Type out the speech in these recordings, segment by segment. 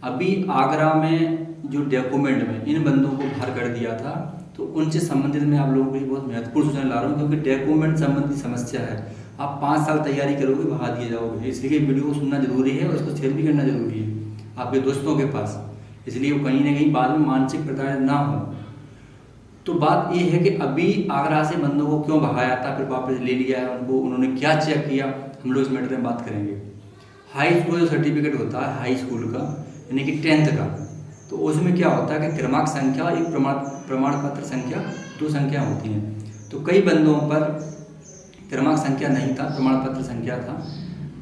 अभी आगरा में जो डॉक्यूमेंट में इन बंदों को बाहर कर दिया था, तो उनसे संबंधित मैं आप लोगों के लिए बहुत महत्वपूर्ण सूचना ला रहा हूँ, क्योंकि डॉक्यूमेंट संबंधी समस्या है। आप 5 साल तैयारी करोगे, भगा दिए जाओगे। इसलिए वीडियो को सुनना जरूरी है और इसको शेयर भी करना जरूरी है आपके दोस्तों के पास, इसलिए वो कहीं ना कहीं बाद में मानसिक प्रताड़ित ना हो। तो बात ये है कि अभी आगरा से बंदों को क्यों भगाया था, फिर वापस ले लिया है उनको, उन्होंने क्या चेक किया, हम लोग इस मैटर में बात करेंगे। हाई स्कूल जो सर्टिफिकेट होता है हाई स्कूल का, यानी कि 10th का, तो उसमें क्या होता है कि क्रमांक संख्या एक प्रमाण पत्र संख्या 2 संख्या होती हैं। तो कई बंदों पर क्रमांक संख्या नहीं था, प्रमाण पत्र संख्या था,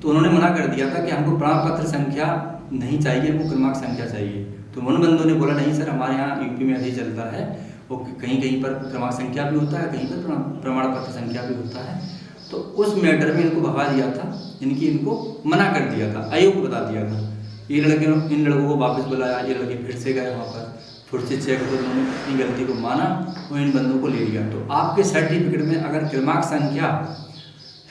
तो उन्होंने मना कर दिया था कि हमको प्रमाण पत्र संख्या नहीं चाहिए, हमको क्रमांक संख्या चाहिए। तो उन बंदों ने बोला नहीं सर, हमारे यहाँ यूपी में ऐसे ही चलता है, और कहीं कहीं पर क्रमांक संख्या भी होता है, कहीं पर प्रमाण पत्र संख्या भी होता है। तो उस मैटर में इनको भगा दिया था, इनकी इनको मना कर दिया था, अयोग्य बता दिया था। ये लड़के इन लड़कों को वापस बुलाया, ये लड़के फिर से गए वहाँ पर, फिर से चेक कर उन्होंने अपनी गलती को माना और इन बंदों को ले लिया। तो आपके सर्टिफिकेट में अगर क्रमांक संख्या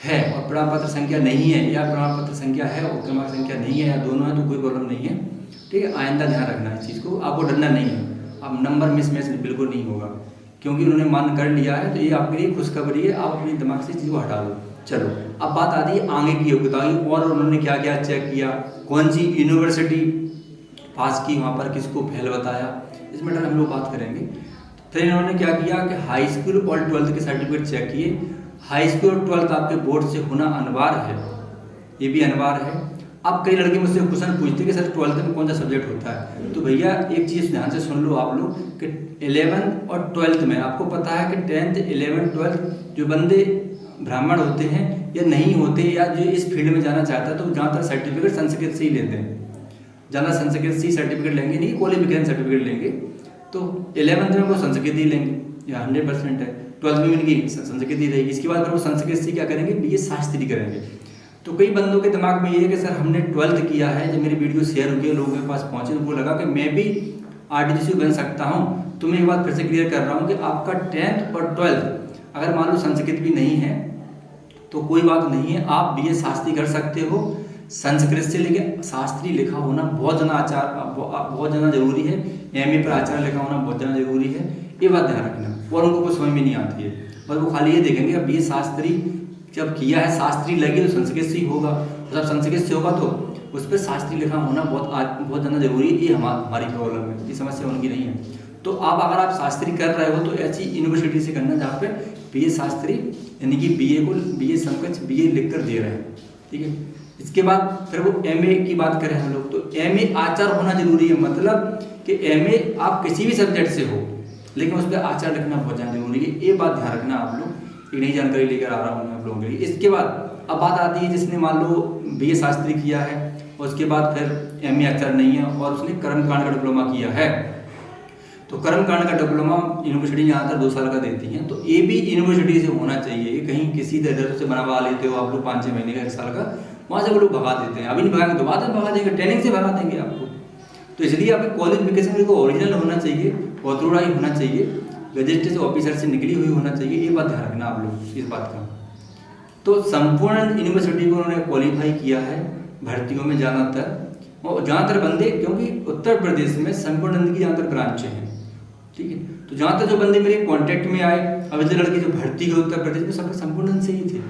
है और प्रमाण पत्र संख्या नहीं है, या प्रमाण पत्र संख्या है और क्रमांक संख्या नहीं है, या दोनों है, तो कोई प्रॉब्लम नहीं है, ठीक है। आइंदा ध्यान रखना इस चीज़ को, आपको डरना नहीं है, अब नंबर मिसमैच बिल्कुल नहीं होगा, क्योंकि उन्होंने मान कर लिया है। तो ये आपके लिए खुशखबरी है, आप अपने दिमाग से चीज़ को हटा दो। चलो अब बात आती है आगे की योग्यता की, और उन्होंने क्या क्या चेक किया, कौन सी यूनिवर्सिटी पास की, वहाँ पर किसको फेल बताया, इस मैटर हम लोग बात करेंगे। फिर इन्होंने क्या किया कि हाई स्कूल और 12th के सर्टिफिकेट चेक किए। हाई स्कूल और 12th आपके बोर्ड से होना अनिवार्य है, ये भी अनिवार्य है। अब कई लड़के मुझसे क्वेश्चन पूछते हैं कि सर 12th में कौन सा सब्जेक्ट होता है, तो भैया एक चीज़ ध्यान से सुन लो आप लोग कि 11th और 12th में आपको पता है कि 10th 11th 12th जो बंदे ब्राह्मण होते हैं या नहीं होते, या जो इस फील्ड में जाना चाहता है, तो ज़्यादातर सर्टिफिकेट संस्कृत से ही लेते हैं, ज़्यादा संस्कृत से ही सर्टिफिकेट लेंगे, नहीं क्वालिफिकेशन सर्टिफिकेट लेंगे। तो 11th में वो संस्कृत ही लेंगे, या 100% है। 12th में इनकी संस्कृत ही रहेगी। इसके बाद फिर वो संस्कृत से क्या करेंगे, BA शास्त्री करेंगे। तो कई बंदों के दिमाग में ये है कि सर हमने 12th किया है, जब मेरी वीडियो शेयर हुई है लोगों के पास पहुँचे, तो वो लगा कि मैं भी RDGC बन सकता हूँ। तो मैं एक बात फिर से क्लियर कर रहा हूँ कि आपका 10th और 12th अगर मान लो संस्कृत भी नहीं है तो कोई बात नहीं है, आप BA शास्त्री कर सकते हो संस्कृत से, लेकिन शास्त्री लिखा होना बहुत ज़्यादा जरूरी है। MA पर आचार्य लिखा होना बहुत ज़्यादा जरूरी है, ये बात ध्यान रखना। और उनको कुछ समझ में नहीं आती है, और वो खाली ये देखेंगे कि BA शास्त्री जब किया है, शास्त्री लगे तो संस्कृत से ही होगा, जब संस्कृत से होगा तो उस पर शास्त्री लिखा होना बहुत ज़्यादा जरूरी है। ये हमारी प्रॉब्लम है, ये समस्या उनकी नहीं है। तो आप अगर आप शास्त्री कर रहे हो तो ऐसी यूनिवर्सिटी से करना जहाँ पे BA शास्त्री यानी कि BA को BA समकक्ष BA लिख कर दे रहे हैं, ठीक है। इसके बाद फिर वो MA की बात करें हम लोग, तो MA आचार होना जरूरी है, मतलब कि MA आप किसी भी सब्जेक्ट से हो, लेकिन उस पर आचार लिखना बहुत ज़्यादा जरूरी है। ये बात ध्यान रखना आप लोग, एक नई जानकारी लेकर आ रहा हूँ मैं आप लोगों के लिए। इसके बाद अब बात आती है जिसने मान लो BA शास्त्री किया है और उसके बाद फिर MA आचार नहीं है और उसने कर्मकांड का डिप्लोमा किया है, तो कर्मकांड का डिप्लोमा यूनिवर्सिटी ज़्यादातर 2 साल का देती हैं। तो ये भी यूनिवर्सिटी से होना चाहिए, कहीं किसी तरह से बनवा लेते हो आप लोग 5-6 महीने का 1 साल का, वहाँ से वो लोग भगा देते हैं। अभी नहीं भगाएंगे तो बाद में भगा देंगे, ट्रेनिंग से भगा देंगे आपको। तो इसलिए आपकी क्वालिफिकेशन को ओरिजिनल होना चाहिए, ऑथोराइज होना चाहिए, रजिस्ट्रेशन ऑफिसर से निकली हुई होना चाहिए, ये बात ध्यान रखना आप लोग इस बात का। तो संपूर्ण यूनिवर्सिटी को उन्होंने क्वालिफाई किया है भर्तियों में ज़्यादातर बंदे, क्योंकि उत्तर प्रदेश में संपूर्णानंद की ज़्यादातर ब्रांचें हैं, ठीक है। तो ज़्यादातर जो बंदे मेरे कॉन्टेक्ट में आए, अब जो लड़के जो भर्ती हुए उत्तर प्रदेश में, सब संपूर्णानंद से ही थे।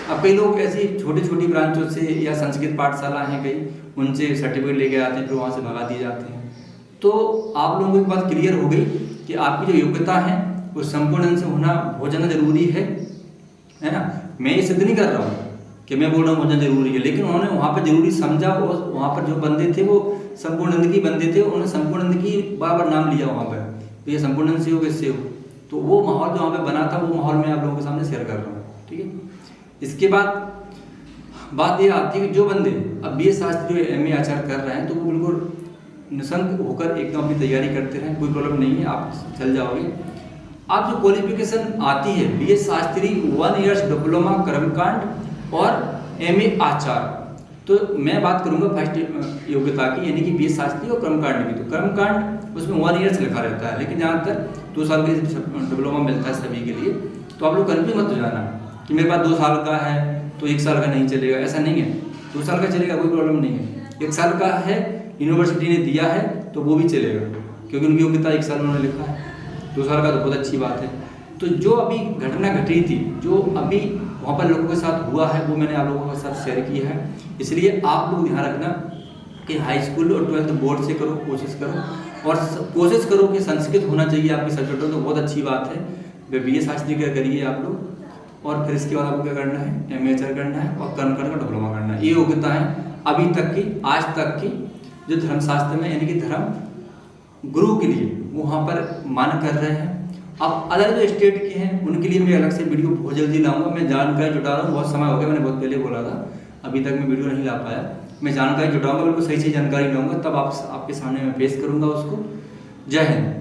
अब कई लोग ऐसी छोटी ब्रांचों से या संस्कृत पाठशाला हैं कई, उनसे सर्टिफिकेट लेके आते हैं, फिर वहाँ से भगा दिए जाते हैं। तो आप लोगों को एक बात क्लियर हो गई कि आपकी जो योग्यता है वो संपूर्ण से होना बहुत ज़्यादा जरूरी है ना। मैं ये सिद्ध नहीं कर रहा हूँ कि मैं बोल रहा हूँ बहुत ज़्यादा जरूरी है, लेकिन उन्होंने वहाँ पर जरूरी समझा, और वहाँ पर जो बंदे थे वो संपूर्णानंद की बंदे थे, उन्होंने संपूर्णानंद की बार नाम लिया वहाँ पर, तो ये संपूर्णानंद से हो किससे हो। तो वो माहौल जो वहाँ पर बना था, वो माहौल मैं आप लोगों के सामने शेयर कर रहा हूँ, ठीक है। इसके बाद बात ये आती है कि जो बंदे अब BA शास्त्री MA आचार्य कर रहे हैं, तो वो बिल्कुल निशंक होकर एकदम अपनी तैयारी करते रहें, कोई प्रॉब्लम नहीं है, आप चल जाओगे। आप जो क्वालिफिकेशन आती है BA शास्त्री 1 ईयर्स डिप्लोमा कर्मकांड और MA आचार, तो मैं बात करूंगा फर्स्ट योग्यता की, यानी कि BA शास्त्री और कर्मकांड की। तो कर्मकांड उसमें 1 ईयर्स लिखा रहता है, लेकिन ज़्यादातर 2 साल का डिप्लोमा मिलता है सभी के लिए। तो आप लोग कन्फ्यूज मत हो जाना कि मेरे पास 2 साल का है तो 1 साल का नहीं चलेगा, ऐसा नहीं है। 2 साल का चलेगा, कोई प्रॉब्लम नहीं है। 1 साल का है यूनिवर्सिटी ने दिया है तो वो भी चलेगा, क्योंकि उनकी योग्यता 1 साल उन्होंने लिखा है, 2 साल का तो बहुत अच्छी बात है। तो जो अभी घटना घटी थी, जो अभी वहाँ पर लोगों के साथ हुआ है, वो मैंने आप लोगों के साथ शेयर की है। इसलिए आप लोग ध्यान रखना कि हाई स्कूल और 12th बोर्ड से करो, कोशिश करो, और कोशिश करो कि संस्कृत होना चाहिए आपके सब्जेक्ट में, तो बहुत अच्छी बात है। वे BA शास्त्री का करिए आप लोग, और फिर इसके बाद आपको क्या करना है, MA करना है और कर्मकांड का डिप्लोमा करना है। ये योग्यता है अभी तक की, आज तक की, जो धर्मशास्त्र में यानी कि धर्म गुरु के लिए वहाँ पर मान कर रहे हैं। अब अदर जो स्टेट के हैं उनके लिए मैं अलग से वीडियो बहुत जल्दी लाऊंगा। मैं जानकारी जुटा रहा हूँ, बहुत समय हो गया, मैंने बहुत पहले बोला था, अभी तक मैं वीडियो नहीं ला पाया। मैं जानकारी जुटाऊंगा, बिल्कुल सही सही जानकारी लाऊंगा, तब आपके सामने मैं पेश करूंगा उसको। जय हिंद।